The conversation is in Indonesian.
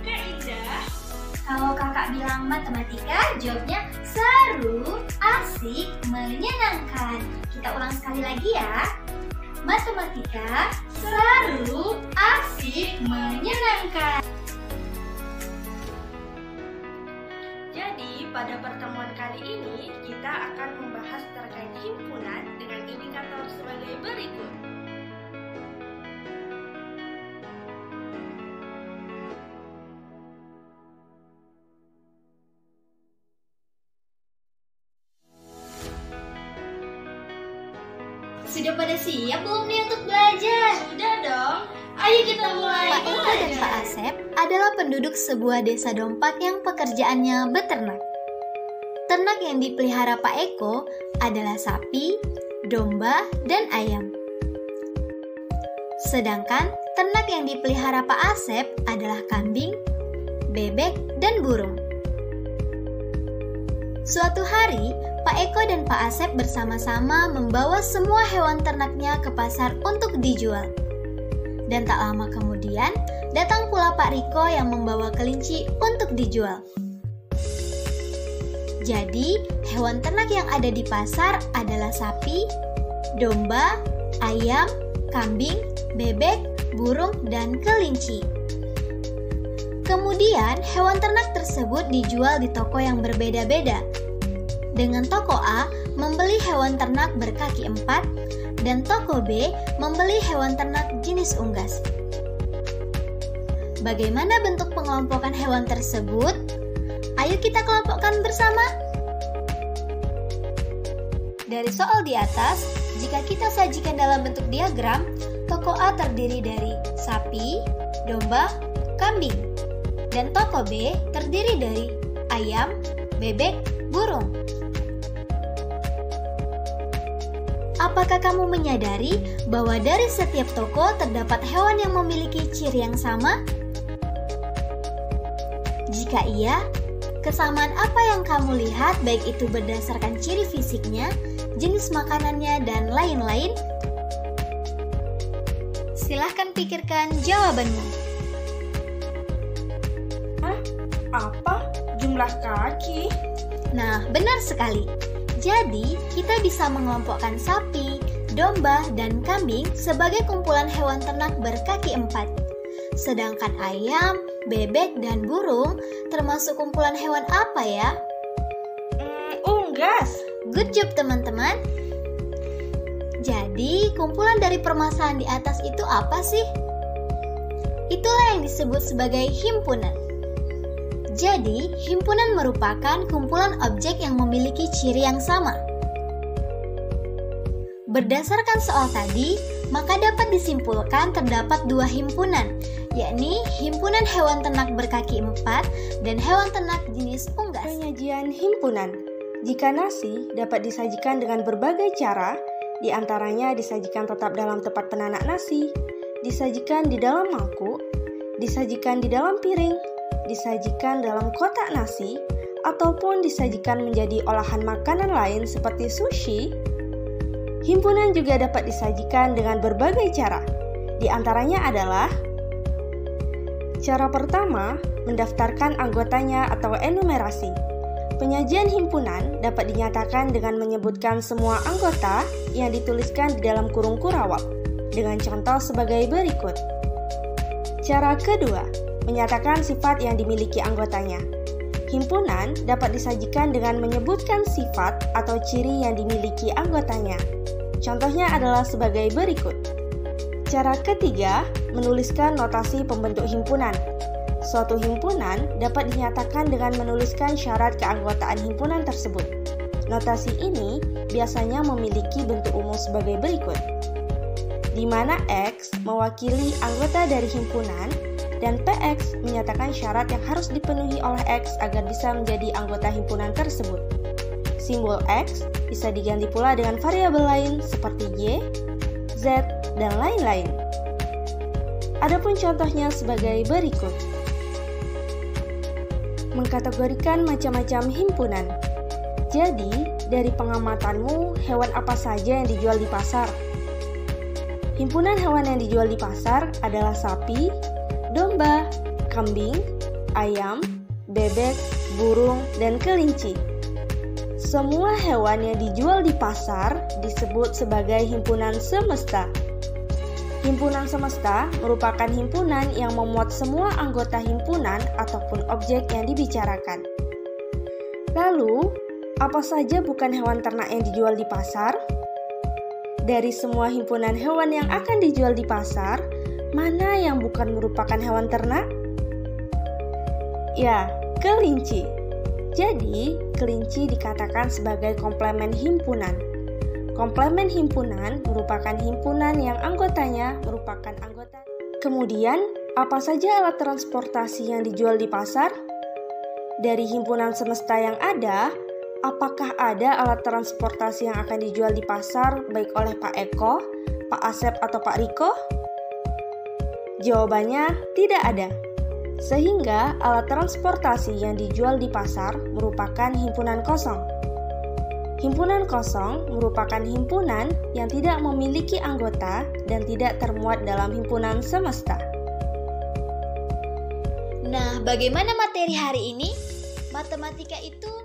Kak Indah. Kalau kakak bilang matematika, jawabnya seru, asik, menyenangkan. Kita ulang sekali lagi ya. Matematika, seru, asik, menyenangkan. Jadi, pada pertemuan kali ini, kita akan membahas terkait himpunan dengan indikator sebagai berikut. Sudah pada siap belum nih untuk belajar? Sudah dong. Ayo kita mulai Pak Eko dan Pak Asep adalah penduduk sebuah desa Dompak yang pekerjaannya beternak. Ternak yang dipelihara Pak Eko adalah sapi, domba, dan ayam. Sedangkan ternak yang dipelihara Pak Asep adalah kambing, bebek, dan burung. Suatu hari, Pak Eko dan Pak Asep bersama-sama membawa semua hewan ternaknya ke pasar untuk dijual. Dan tak lama kemudian, datang pula Pak Riko yang membawa kelinci untuk dijual. Jadi, hewan ternak yang ada di pasar adalah sapi, domba, ayam, kambing, bebek, burung, dan kelinci. Kemudian, hewan ternak tersebut dijual di toko yang berbeda-beda. Dengan toko A membeli hewan ternak berkaki 4 dan toko B membeli hewan ternak jenis unggas. Bagaimana bentuk pengelompokan hewan tersebut? Ayo kita kelompokkan bersama. Dari soal di atas, jika kita sajikan dalam bentuk diagram, toko A terdiri dari sapi, domba, kambing, dan toko B terdiri dari ayam, bebek, burung. Apakah kamu menyadari bahwa dari setiap toko terdapat hewan yang memiliki ciri yang sama? Jika iya, kesamaan apa yang kamu lihat baik itu berdasarkan ciri fisiknya, jenis makanannya, dan lain-lain? Silahkan pikirkan jawabanmu. Apa? Jumlah kaki? Nah, benar sekali. Jadi, kita bisa mengelompokkan sapi, domba, dan kambing sebagai kumpulan hewan ternak berkaki 4. Sedangkan ayam, bebek, dan burung termasuk kumpulan hewan apa ya? Unggas. Good job teman-teman. Jadi, kumpulan dari permasalahan di atas itu apa sih? Itulah yang disebut sebagai himpunan. Jadi, himpunan merupakan kumpulan objek yang memiliki ciri yang sama. Berdasarkan soal tadi, maka dapat disimpulkan terdapat dua himpunan, yakni himpunan hewan ternak berkaki 4 dan hewan ternak jenis unggas. Penyajian himpunan. Jika nasi dapat disajikan dengan berbagai cara, di antaranya disajikan tetap dalam tempat penanak nasi, disajikan di dalam mangkuk, disajikan di dalam piring, disajikan dalam kotak nasi, ataupun disajikan menjadi olahan makanan lain seperti sushi. Himpunan juga dapat disajikan dengan berbagai cara. Di antaranya adalah: cara pertama, mendaftarkan anggotanya atau enumerasi. Penyajian himpunan dapat dinyatakan dengan menyebutkan semua anggota yang dituliskan di dalam kurung kurawal, dengan contoh sebagai berikut. Cara kedua, menyatakan sifat yang dimiliki anggotanya. Himpunan dapat disajikan dengan menyebutkan sifat atau ciri yang dimiliki anggotanya. Contohnya adalah sebagai berikut. Cara ketiga, menuliskan notasi pembentuk himpunan. Suatu himpunan dapat dinyatakan dengan menuliskan syarat keanggotaan himpunan tersebut. Notasi ini biasanya memiliki bentuk umum sebagai berikut, di mana X mewakili anggota dari himpunan dan PX menyatakan syarat yang harus dipenuhi oleh X agar bisa menjadi anggota himpunan tersebut. Simbol X bisa diganti pula dengan variabel lain seperti Y, Z, dan lain-lain. Adapun contohnya sebagai berikut. Mengkategorikan macam-macam himpunan. Jadi, dari pengamatanmu, hewan apa saja yang dijual di pasar? Himpunan hewan yang dijual di pasar adalah sapi, domba, kambing, ayam, bebek, burung, dan kelinci. Semua hewan yang dijual di pasar disebut sebagai himpunan semesta. Himpunan semesta merupakan himpunan yang memuat semua anggota himpunan ataupun objek yang dibicarakan. Lalu, apa saja bukan hewan ternak yang dijual di pasar? Dari semua himpunan hewan yang akan dijual di pasar, mana yang bukan merupakan hewan ternak? Ya, kelinci. Jadi, kelinci dikatakan sebagai komplemen himpunan. Komplemen himpunan merupakan himpunan yang anggotanya merupakan anggota. Kemudian, apa saja alat transportasi yang dijual di pasar? Dari himpunan semesta yang ada, apakah ada alat transportasi yang akan dijual di pasar baik oleh Pak Eko, Pak Asep, atau Pak Riko? Jawabannya tidak ada. Sehingga alat transportasi yang dijual di pasar merupakan himpunan kosong. Himpunan kosong merupakan himpunan yang tidak memiliki anggota dan tidak termuat dalam himpunan semesta. Nah, bagaimana materi hari ini? Matematika itu